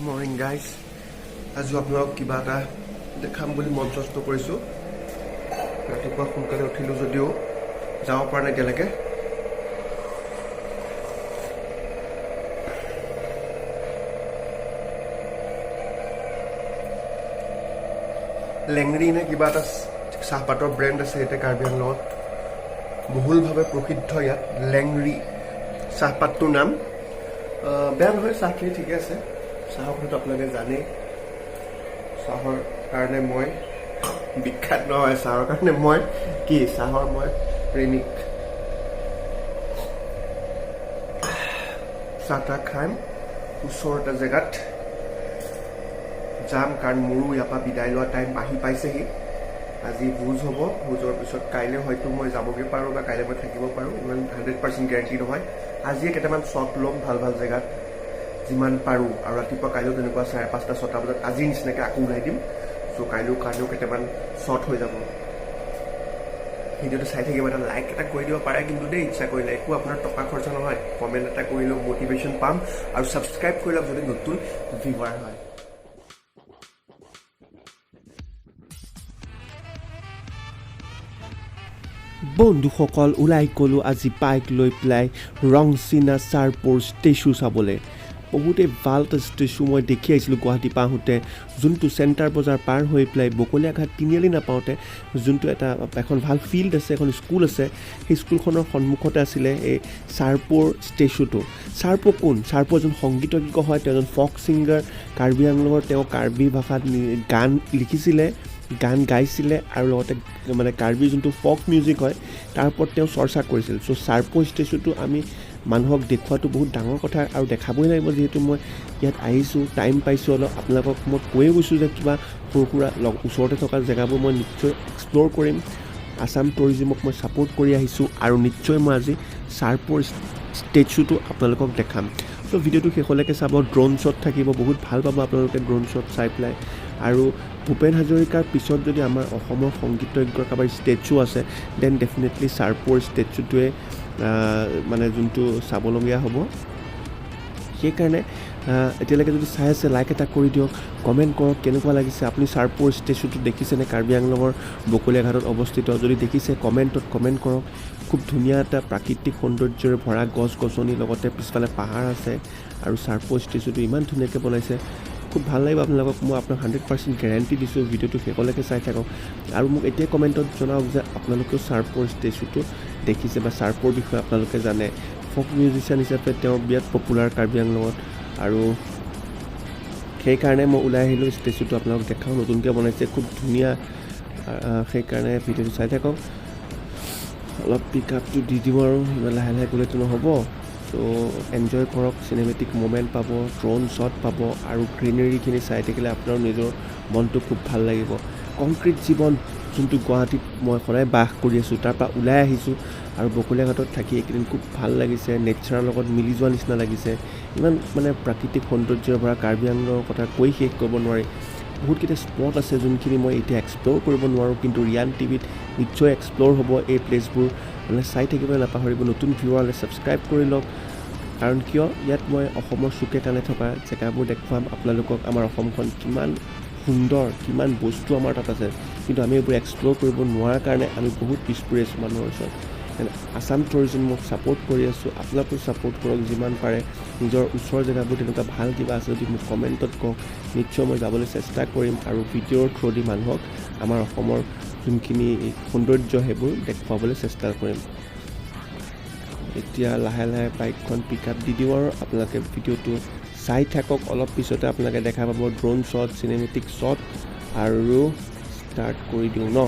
Morning guys আজি আপোনালোক কিবা এটা দেখাম বুলি মঞ্চস্থ কৰিছোঁ ৰাতিপুৱা সোনকালে উঠিলোঁ যদিও যাব পৰা নাই এতিয়ালৈকে লেংৰি নে কিবা এটা চাহপাতৰ ব্ৰেণ্ড আছে এতিয়া কাৰ্বিআংলঙত বহুলভাৱে প্ৰসিদ্ধ ইয়াত লেংৰি চাহপাতটোৰ নাম বেয়া নহয় চাহখিনি ঠিকে আছে চাহৰ কথাটো আপোনালোকে জানেই চাহৰ কাৰণে মই বিখ্যাত নহয় চাহৰ কাৰণে মই কি চাহৰ মই প্ৰেমিক চাহ তাহ খাম ওচৰৰ এটা জেগাত যাম কাৰণ মোৰো ইয়াৰ পৰা বিদায় লোৱা টাইম আহি পাইছেহি আজি ভোজ হ'ব ভোজৰ পিছত কাইলৈ হয়তো মই যাবগৈ পাৰোঁ বা কাইলৈ মই থাকিব পাৰোঁ ইমান 100% গেৰাণ্টি নহয় আজিয়ে কেইটামান শ্বট ল'ম ভাল ভাল জেগাত যিমান পাৰোঁ আৰু ৰাতিপুৱা কাইলৈও তেনেকুৱা 5:30 6টা বজাত আজি নিচিনাকৈ আকৌ ওলাই দিম চ' কাইলৈও কাৰণেও কেইটামান শ্বট হৈ যাব ভিডিঅ'টো চাই থাকিব এটা লাইক এটা কৰি দিব পাৰে কিন্তু দেই ইচ্ছা কৰিলে একো আপোনাৰ টকা খৰচা নহয় কমেণ্ট এটা কৰিলেও মটিভেশ্যন পাম আৰু ছাবস্ক্ৰাইব কৰি লওক যদি নতুন ভিউৱাৰ হয় বন্ধুসকল ওলাই গ'লোঁ আজি বাইক লৈ পেলাই ৰংচিনা চাৰপোৰ ষ্টেচু চাবলৈ বহুতেই ভাল এটা ষ্টেচু মই দেখি আহিছিলোঁ গুৱাহাটীৰ পৰা আহোঁতে যোনটো চেণ্টাৰ বজাৰ পাৰ হৈ পেলাই বকলীয়াঘাট তিনিআলি নাপাওঁতে যোনটো এখন ভাল ফিল্ড আছে এখন স্কুল আছে সেই স্কুলখনৰ সন্মুখতে আছিলে এই চাৰপোৰ ষ্টেচুটো চাৰপো কোন চাৰপো এজন সংগীতজ্ঞ হয় তেওঁ এজন ফক ছিংগাৰ কাৰ্বি আংলঙৰ তেওঁ কাৰ্বি ভাষাত গান লিখিছিলে গান গাইছিলে আৰু লগতে মানে কাৰ্বি যোনটো ফক মিউজিক হয় তাৰ ওপৰত তেওঁ চৰ্চা কৰিছিল চ' চাৰপো ষ্টেচুটো আমি মানুহক দেখুৱাটো বহুত ডাঙৰ কথা আৰু দেখাবই লাগিব যিহেতু মই ইয়াত আহিছোঁ টাইম পাইছোঁ অলপ আপোনালোকক মই কৈয়ে গৈছোঁ যে কিবা সৰু সুৰা ওচৰতে থকা জেগাবোৰ মই নিশ্চয় এক্সপ্ল'ৰ কৰিম আছাম টুৰিজিমক মই ছাপোৰ্ট কৰি আহিছোঁ আৰু নিশ্চয় মই আজি চাৰপোৰ ষ্টেচুটো আপোনালোকক দেখাম চ' ভিডিঅ'টো শেষলৈকে চাব ড্ৰোন শ্বট থাকিব বহুত ভাল পাব আপোনালোকে ড্ৰোন শ্বট চাই পেলাই আৰু ভূপেন হাজৰিকাৰ পিছত যদি আমাৰ অসমৰ সংগীতজ্ঞৰ কাৰোবাৰ ষ্টেচু আছে দেন ডেফিনেটলি চাৰপোৰ ষ্টেচুটোৱে মানে যোনটো চাবলগীয়া হ'ব সেইকাৰণে এতিয়ালৈকে যদি চাই আছে লাইক এটা কৰি দিয়ক কমেণ্ট কৰক কেনেকুৱা লাগিছে আপুনি চাৰপোৰ ষ্টেচুটো দেখিছেনে কাৰ্বি আংলঙৰ বকলীয়াঘাটত অৱস্থিত যদি দেখিছে কমেণ্টত কমেণ্ট কৰক খুব ধুনীয়া এটা প্ৰাকৃতিক সৌন্দৰ্যৰে ভৰা গছ গছনি লগতে পিছফালে পাহাৰ আছে আৰু চাৰপো ষ্টেচুটো ইমান ধুনীয়াকৈ বনাইছে খুব ভাল লাগিব আপোনালোকক মই আপোনাক 100% গেৰাণ্টি দিছোঁ ভিডিঅ'টো শেষলৈকে চাই থাকক আৰু মোক এতিয়া কমেণ্টত জনাওক যে আপোনালোকেও চাৰপোৰ ষ্টেচুটো দেখিছে বা চাৰপোৰ বিষয়ে আপোনালোকে জানে ফক মিউজিচিয়ান হিচাপে তেওঁ বিৰাট পপুলাৰ কাৰ্বি আংলঙত আৰু সেইকাৰণে মই ওলাই আহিলোঁ ষ্টেচুটো আপোনালোক দেখাওঁ নতুনকৈ বনাইছে খুব ধুনীয়া সেইকাৰণে ভিডিঅ'টো চাই থাকক অলপ পিক আপটো দি দিম আৰু ইমান লাহে লাহে গ'লেতো নহ'ব চ' এনজয় কৰক চিনেমেটিক মুমেণ্ট পাব ড্ৰোন শ্বট পাব আৰু গ্ৰীনেৰীখিনি চাই থাকিলে আপোনাৰ নিজৰ মনটো খুব ভাল লাগিব কংক্ৰিট জীৱন যোনটো গুৱাহাটীত মই সদায় বাস কৰি আছোঁ তাৰ পৰা ওলাই আহিছোঁ আৰু বকলীয়াঘাটত থাকি এইকেইদিন খুব ভাল লাগিছে নেচাৰৰ লগত মিলি যোৱা নিচিনা লাগিছে ইমান মানে প্ৰাকৃতিক সৌন্দৰ্যৰ পৰা কাৰ্বি আংলঙৰ কথা কৈ শেষ কৰিব নোৱাৰি বহুতকেইটা স্পট আছে যোনখিনি মই এতিয়া এক্সপ্ল'ৰ কৰিব নোৱাৰোঁ কিন্তু ৰিয়ান টিভিত নিশ্চয় এক্সপ্ল'ৰ হ'ব এই প্লেচবোৰ মানে চাই থাকিবলৈ নাপাহৰিব নতুন ভিউৱাৰলৈ ছাবস্ক্ৰাইব কৰি লওক কাৰণ কিয় ইয়াত মই অসমৰ চুকে কাণে থকা জেগাবোৰ দেখুৱাম আপোনালোকক আমাৰ অসমখন কিমান সুন্দৰ কিমান বস্তু আমাৰ তাত আছে কিন্তু আমি এইবোৰ এক্সপ্ল'ৰ কৰিব নোৱাৰাৰ কাৰণে আমি বহুত পিছ পৰি আছোঁ মানুহৰ ওচৰত আছাম টুৰিজিমক ছাপোৰ্ট কৰি আছোঁ আপোনালোকেও ছাপোৰ্ট কৰক যিমান পাৰে নিজৰ ওচৰৰ জেগাবোৰ তেনেকুৱা ভাল কিবা আছে যদি মোক কমেণ্টত কওক নিশ্চয় মই যাবলৈ চেষ্টা কৰিম আৰু ভিডিঅ'ৰ থ্ৰুদি মানুহক আমাৰ অসমৰ যোনখিনি সৌন্দৰ্য সেইবোৰ দেখুৱাবলৈ চেষ্টা কৰিম এতিয়া লাহে লাহে বাইকখন পিক আপ দি দিওঁ আৰু আপোনালোকে ভিডিঅ'টো চাই থাকক অলপ পিছতে আপোনালোকে দেখা পাব ড্ৰোন শ্বট চিনেমেটিক শ্বট আৰু ষ্টাৰ্ট কৰি দিওঁ ন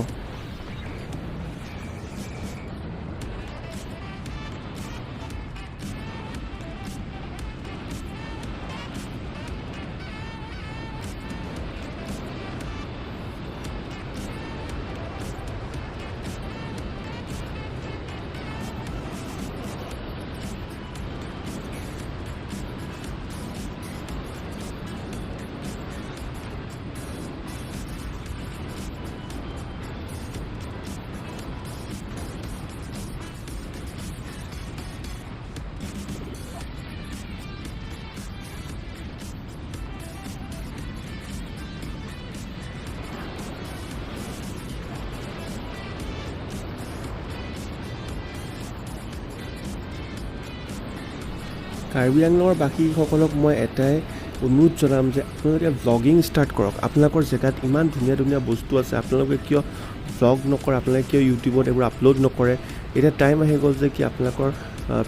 কাৰ্বি আংলঙৰ বাকীসকলক মই এটাই অনুৰোধ জনাম যে আপোনালোকে ব্লগিং ষ্টাৰ্ট কৰক। আপোনালোকৰ জেগাত ইমান ধুনীয়া ধুনীয়া বস্তু আছে, আপোনালোকে কিয় ব্লগ নকৰে, আপোনালোকে কিয় ইউটিউবত এইবোৰ আপলোড নকৰে? এতিয়া টাইম আহি গ'ল যে কি আপোনালোকৰ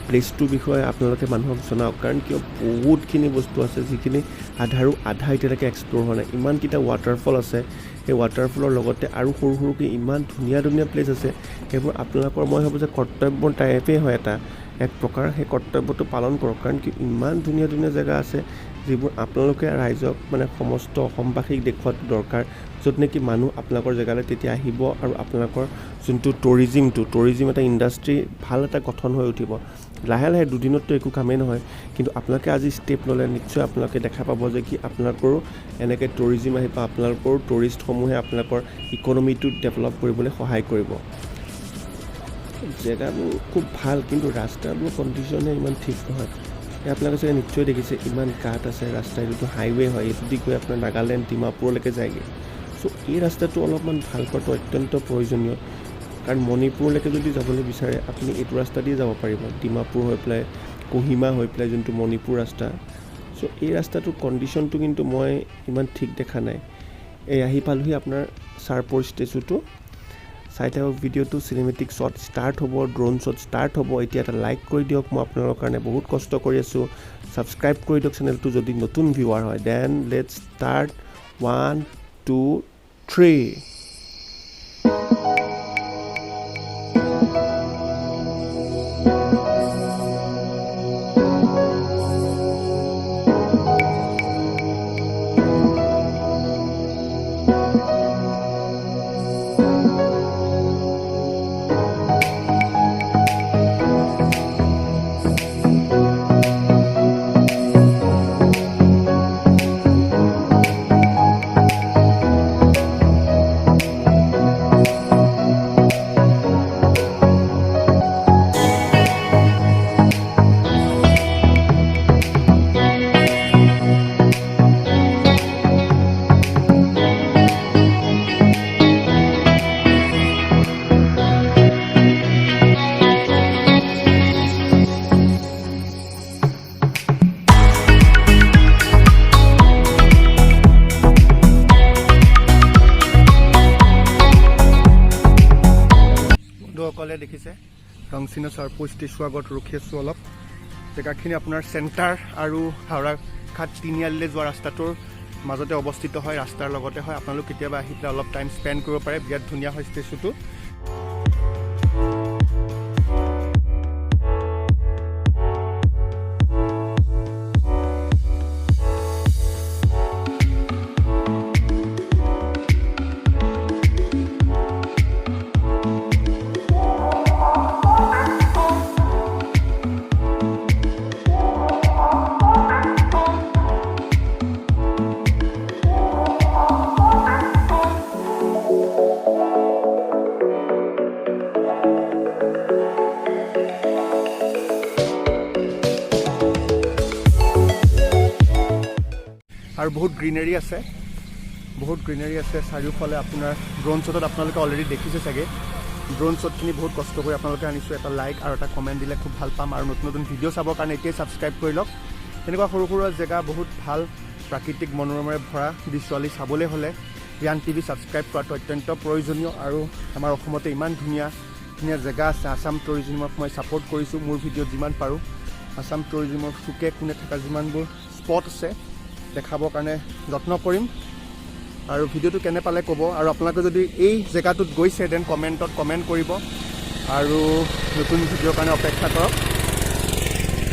প্লেচটোৰ বিষয়ে আপোনালোকে মানুহক জনাওক। কাৰণ কিয় বহুতখিনি বস্তু আছে যিখিনি আধা এতিয়ালৈকে এক্সপ্ল'ৰ হোৱা নাই। ইমানকেইটা ৱাটাৰফল আছে, সেই ৱাটাৰফলৰ লগতে আৰু সৰু সৰুকৈ ইমান ধুনীয়া ধুনীয়া প্লেচ আছে। সেইবোৰ আপোনালোকৰ মই ভাবোঁ যে কৰ্তব্যৰ টাইপেই হয় এক প্ৰকাৰ। সেই কৰ্তব্যটো পালন কৰক, কাৰণ কি ইমান ধুনীয়া ধুনীয়া জেগা আছে যিবোৰ আপোনালোকে ৰাইজক মানে সমস্ত অসমবাসীক দেখুৱাটো দৰকাৰ, য'ত নেকি মানুহ আপোনালোকৰ জেগালৈ তেতিয়া আহিব আৰু আপোনালোকৰ যোনটো টুৰিজিম এটা ইণ্ডাষ্ট্ৰী ভাল এটা গঠন হৈ উঠিব। লাহে লাহে দুদিনততো একো কামেই নহয়, কিন্তু আপোনালোকে আজি ষ্টেপ ল'লে নিশ্চয় আপোনালোকে দেখা পাব যে কি আপোনালোকৰো এনেকৈ টুৰিজিম আহিব, আপোনালোকৰো টুৰিষ্টসমূহে আপোনালোকৰ ইকনমিটো ডেভেলপ কৰিবলৈ সহায় কৰিব। জেগাবোৰ খুব ভাল, কিন্তু ৰাস্তাবোৰ কণ্ডিশ্যনে ইমান ঠিক নহয়। আপোনালোকে চাগে নিশ্চয় দেখিছে ইমান গাঁত আছে। ৰাস্তা এইটোতো হাইৱে হয়, এইটো দি গৈ আপোনাৰ নাগালেণ্ড ডিমাপুৰলৈকে যায়গৈ। চ' এই ৰাস্তাটো অলপমান ভাল কৰাটো অত্যন্ত প্ৰয়োজনীয়, কাৰণ মণিপুৰলৈকে যদি যাবলৈ বিচাৰে আপুনি এইটো ৰাস্তা দিয়ে যাব পাৰিব, ডিমাপুৰ হৈ পেলাই কোহিমা হৈ পেলাই যোনটো মণিপুৰ ৰাস্তা। চ' এই ৰাস্তাটোৰ কণ্ডিশ্যনটো কিন্তু মই ইমান ঠিক দেখা নাই। এই আহি পালোহি আপোনাৰ চাৰপৰ ষ্টেচুটো। চাই থাকক ভিডিঅ'টো, চিনেমেটিক শ্বট ষ্টাৰ্ট হ'ব, ড্ৰোন শ্বট ষ্টাৰ্ট হ'ব। এতিয়া এটা লাইক কৰি দিয়ক, মই আপোনালোকৰ কাৰণে বহুত কষ্ট কৰি আছোঁ। ছাবস্ক্ৰাইব কৰি দিয়ক চেনেলটো যদি নতুন ভিউৱাৰ হয়। Then let's start. 1 2 3। বন্ধুসকলে দেখিছে ৰংচিনা চাৰপো ষ্টেচু আগত ৰখি আছোঁ অলপ। জেগাখিনি আপোনাৰ চেণ্টাৰ আৰু হাওৰাঘাট তিনিআলিলৈ যোৱা ৰাস্তাটোৰ মাজতে অৱস্থিত হয়, ৰাস্তাৰ লগতে হয়। আপোনালোক কেতিয়াবা আহি পেলাই অলপ টাইম স্পেণ্ড কৰিব পাৰে। বিৰাট ধুনীয়া হয় ষ্টেচুটো। আৰু বহুত গ্ৰীনাৰী আছে, চাৰিওফালে আপোনাৰ ড্ৰোন শ্বটত আপোনালোকে অলৰেডি দেখিছে চাগে। ড্ৰোন শ্বটখিনি বহুত কষ্ট কৰি আপোনালোকে আনিছোঁ। এটা লাইক আৰু এটা কমেণ্ট দিলে খুব ভাল পাম। আৰু নতুন নতুন ভিডিঅ' চাবৰ কাৰণে এতিয়াই ছাবস্ক্ৰাইব কৰি লওক। এনেকুৱা সৰু সৰু জেগা, বহুত ভাল প্ৰাকৃতিক মনোৰমেৰে ভৰা দৃশ্যাৱলী চাবলৈ হ'লে ৰিয়ান টিভি ছাবস্ক্ৰাইব কৰাটো অত্যন্ত প্ৰয়োজনীয়। আৰু আমাৰ অসমতে ইমান ধুনীয়া ধুনীয়া জেগা আছে। আছাম টুৰিজিমক মই ছাপোৰ্ট কৰিছোঁ মোৰ ভিডিঅ'ত যিমান পাৰোঁ। আছাম টুৰিজিমৰ চুকে কোণে থকা যিমানবোৰ স্পট আছে দেখাবৰ কাৰণে যত্ন কৰিম। আৰু ভিডিঅ'টো কেনে পালে ক'ব। আৰু আপোনালোকে যদি এই জেগাটোত গৈছে দেন কমেণ্টত কমেণ্ট কৰিব আৰু নতুন ভিডিঅ'ৰ কাৰণে অপেক্ষা কৰক।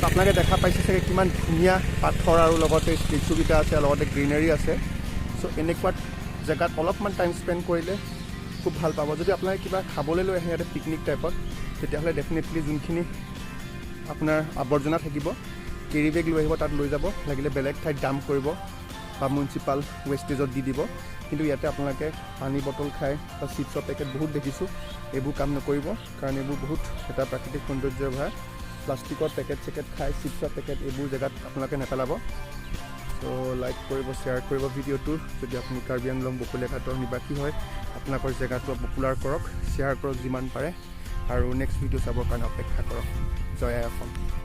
আপোনালোকে দেখা পাইছে চাগে কিমান ধুনীয়া পাথৰ আৰু লগতে ষ্টেচুকেইটা আছে, লগতে গ্ৰীনাৰী আছে। চ' এনেকুৱা জেগাত অলপমান টাইম স্পেণ্ড কৰিলে খুব ভাল পাব। যদি আপোনালোকে কিবা খাবলৈ লৈ আহে ইয়াতে পিকনিক টাইপত, তেতিয়াহ'লে ডেফিনেটলি যোনখিনি আপোনাৰ আৱৰ্জনা থাকিব কেৰি বেগ লৈ আহিব, তাত লৈ যাব। লাগিলে বেলেগ ঠাইত ডাম্প কৰিব বা মিউনিচিপাল ৱেষ্টেজত দি দিব। কিন্তু ইয়াতে আপোনালোকে পানী বটল খাই বা চিপছৰ পেকেট বহুত দেখিছোঁ, এইবোৰ কাম নকৰিব। কাৰণ এইবোৰ বহুত এটা প্ৰাকৃতিক সৌন্দৰ্যৰ ভৰা। প্লাষ্টিকৰ পেকেট খাই চিপছৰ পেকেট এইবোৰ জেগাত আপোনালোকে নেপেলাব। চ' লাইক কৰিব, শ্বেয়াৰ কৰিব ভিডিঅ'টো। যদি আপুনি কাৰ্বি আংলং bakaliaghaতৰ নিবাসী হয়, আপোনালোকৰ জেগাটো পপুলাৰ কৰক, শ্বেয়াৰ কৰক যিমান পাৰে। আৰু নেক্সট ভিডিঅ' চাবৰ কাৰণে অপেক্ষা কৰক। জয় আই অসম।